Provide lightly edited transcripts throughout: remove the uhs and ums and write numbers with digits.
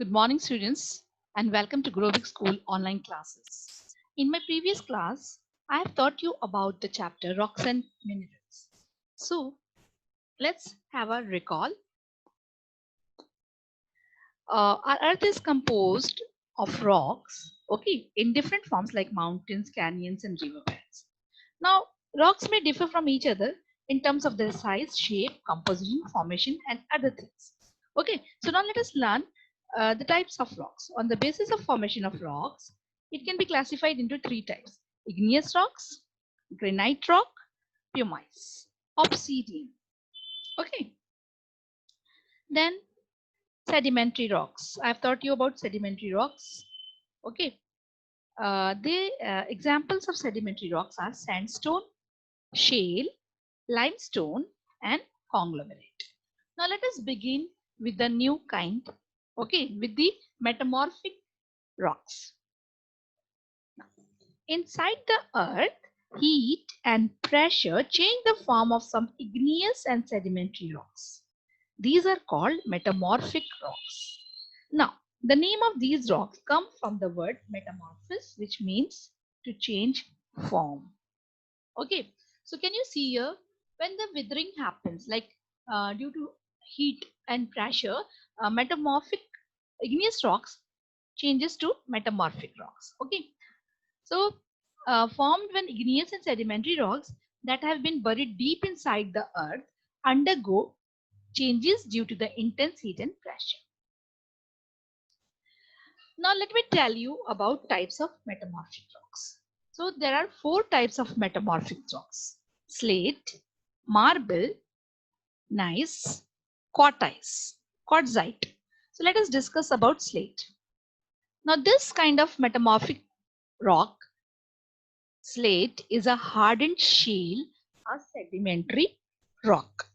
Good morning, students, and welcome to Grovik School online classes. In my previous class, I have taught you about the chapter Rocks and Minerals. So, let's have a recall. Our Earth is composed of rocks, okay, in different forms like mountains, canyons, and riverbeds. Now, rocks may differ from each other in terms of their size, shape, composition, formation, and other things. Okay, so now let us learn the types of rocks. On the basis of formation of rocks, it can be classified into three types: igneous rocks, granite rock, pumice, obsidian. Okay, then sedimentary rocks. I've taught you about sedimentary rocks. Okay, the examples of sedimentary rocks are sandstone, shale, limestone, and conglomerate. Now let us begin with the new kind, okay, with the metamorphic rocks. Inside the earth, heat and pressure change the form of some igneous and sedimentary rocks. These are called metamorphic rocks. Now, the name of these rocks come from the word metamorphosis, which means to change form. Okay, so can you see here when the withering happens, like due to heat and pressure, metamorphic igneous rocks changes to metamorphic rocks. Okay, so formed when igneous and sedimentary rocks that have been buried deep inside the earth undergo changes due to the intense heat and pressure. Now let me tell you about types of metamorphic rocks. So there are four types of metamorphic rocks: slate, marble, gneiss, quartzite. So let us discuss about slate. Now this kind of metamorphic rock, slate, is a hardened shale, a sedimentary rock.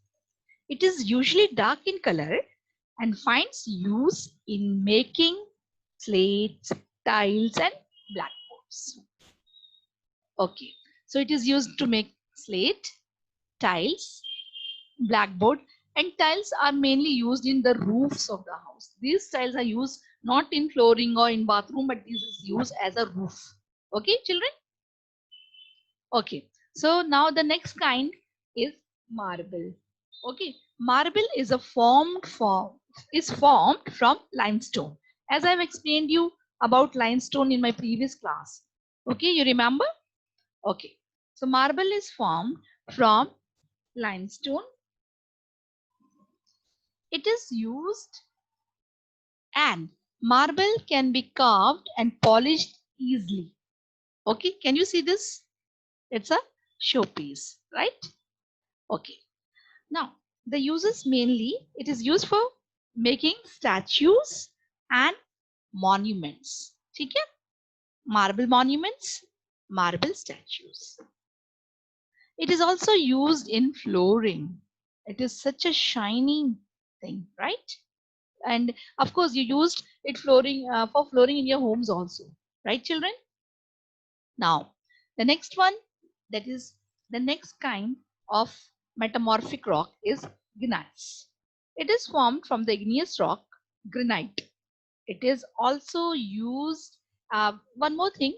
It is usually dark in color and finds use in making slates, tiles, and blackboards. Okay, so it is used to make slate, tiles, blackboard, and tiles are mainly used in the roofs of the house. These tiles are used not in flooring or in bathroom, but this is used as a roof. Okay, children? Okay, so now the next kind is marble. Okay, marble is formed from limestone. As I've explained you about limestone in my previous class. Okay, you remember? Okay, so marble is formed from limestone. It is used, and marble can be carved and polished easily. Okay, can you see this? It's a showpiece, right? Okay. Now, the uses mainly, it is used for making statues and monuments. ठीक है? Marble monuments, marble statues. It is also used in flooring. It is such a shiny thing, right? And of course, you used it for flooring in your homes also, right, children? Now, the next one, that is the next kind of metamorphic rock, is gneiss. It is formed from the igneous rock granite. It is also used. One more thing,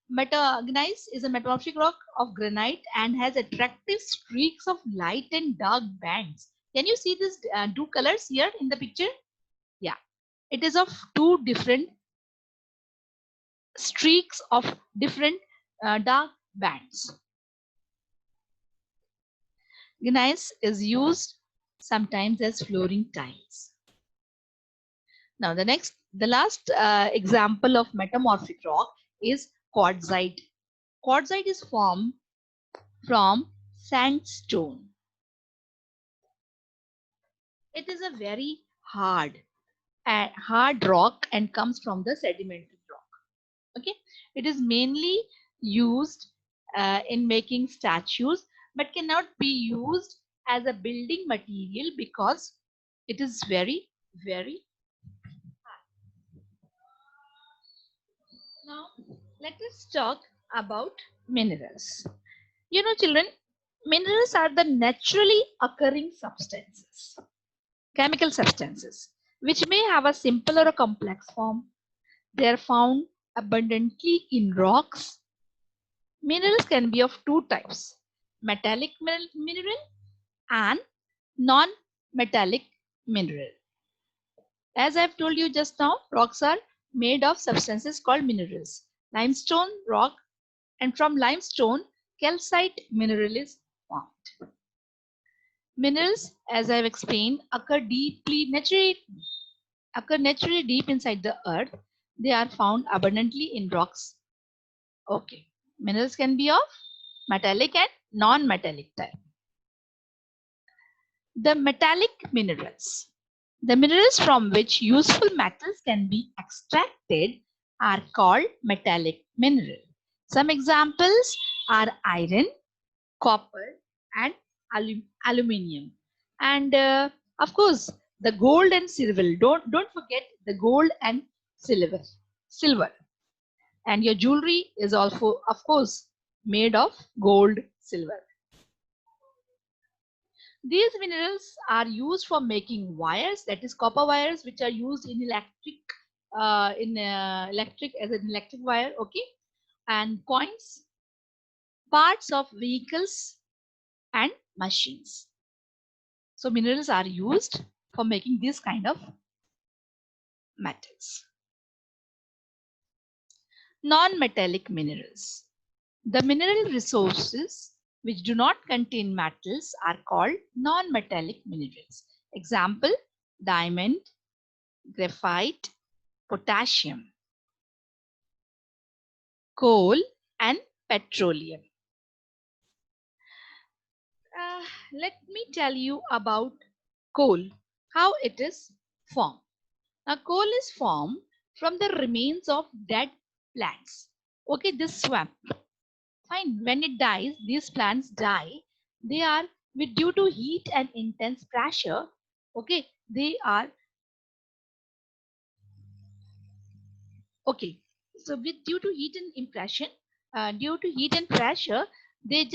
gneiss is a metamorphic rock of granite and has attractive streaks of light and dark bands. Can you see this two colors here in the picture? Yeah, it is of two different streaks of different dark bands. Gneiss is used sometimes as flooring tiles. Now the last example of metamorphic rock is quartzite. Quartzite is formed from sandstone. It is a very hard rock and comes from the sedimentary rock. Okay, it is mainly used in making statues, but cannot be used as a building material because it is very hard. Now let us talk about minerals. You know, children, minerals are the naturally occurring substances, chemical substances which may have a simple or a complex form. They are found abundantly in rocks. Minerals can be of two types, metallic mineral and non-metallic mineral. As I've told you just now, rocks are made of substances called minerals. Limestone rock, and from limestone, calcite mineral is formed. Minerals, as I've explained, occur naturally deep inside the earth. They are found abundantly in rocks. Okay. Minerals can be of metallic and non-metallic type. The metallic minerals. The minerals from which useful metals can be extracted are called metallic mineral. Some examples are iron, copper, and aluminium. And of course, the gold and silver. Don't forget the gold and silver. And your jewelry is also, of course, made of gold, silver. These minerals are used for making wires, that is copper wires, which are used in electric as an electric wire, okay, and coins, parts of vehicles and machines. So minerals are used for making these kind of metals. Non-metallic minerals. The mineral resources which do not contain metals are called non-metallic minerals. Example, diamond, graphite, potassium, coal, and petroleum. Let me tell you about coal, how it is formed. Now, coal is formed from the remains of dead plants. Okay, this swamp. Fine. When it dies, these plants die. They are due to heat and intense pressure. Okay, they are okay. So due to heat and impression, due to heat and pressure, they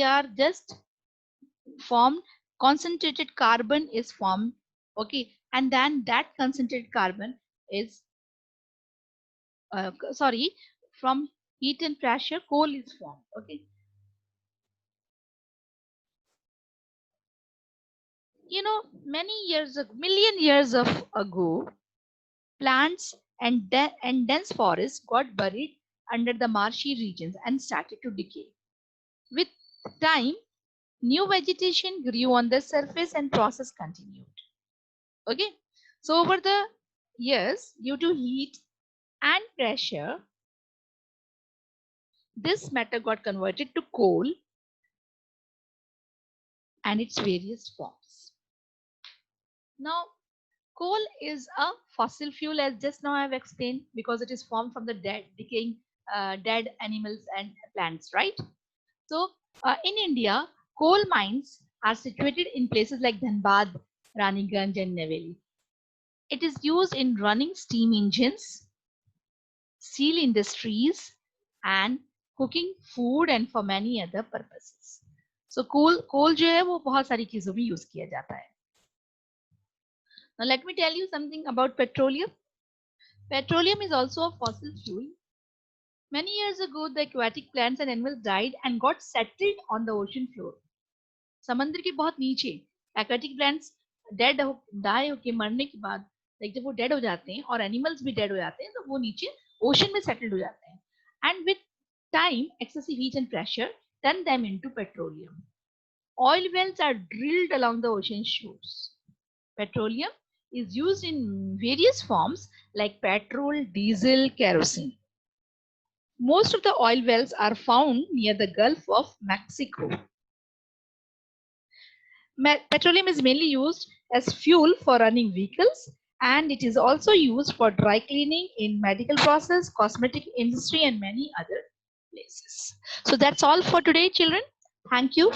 are just formed. Concentrated carbon is formed. Okay, and then that concentrated carbon is from heat and pressure, coal is formed. Okay, you know, million years ago, plants and dense forests got buried under the marshy regions and started to decay. With time, new vegetation grew on the surface and process continued. Okay, so over the years, due to heat and pressure, this matter got converted to coal and its various forms. Now, coal is a fossil fuel, as just now I have explained, because it is formed from the decaying dead animals and plants, right? So, in India, coal mines are situated in places like Dhanbad, Raniganj, and Neyveli. It is used in running steam engines, steel industries, and cooking food and for many other purposes. So, coal जो है वो बहुत सारी चीजों में use किया जाता है. Now, let me tell you something about petroleum. Petroleum is also a fossil fuel. Many years ago, the aquatic plants and animals died and got settled on the ocean floor. समुद्र के बहुत नीचे aquatic plants die होके मरने के बाद, like जब वो dead हो जाते हैं और animals भी dead हो जाते हैं, तो वो नीचे ocean में settled हो जाते हैं. And with time, excessive heat and pressure turn them into petroleum. Oil wells are drilled along the ocean shores. Petroleum is used in various forms like petrol, diesel, kerosene. Most of the oil wells are found near the Gulf of Mexico. Petroleum is mainly used as fuel for running vehicles, and it is also used for dry cleaning in medical process, cosmetic industry, and many other places. So that's all for today, children. Thank you.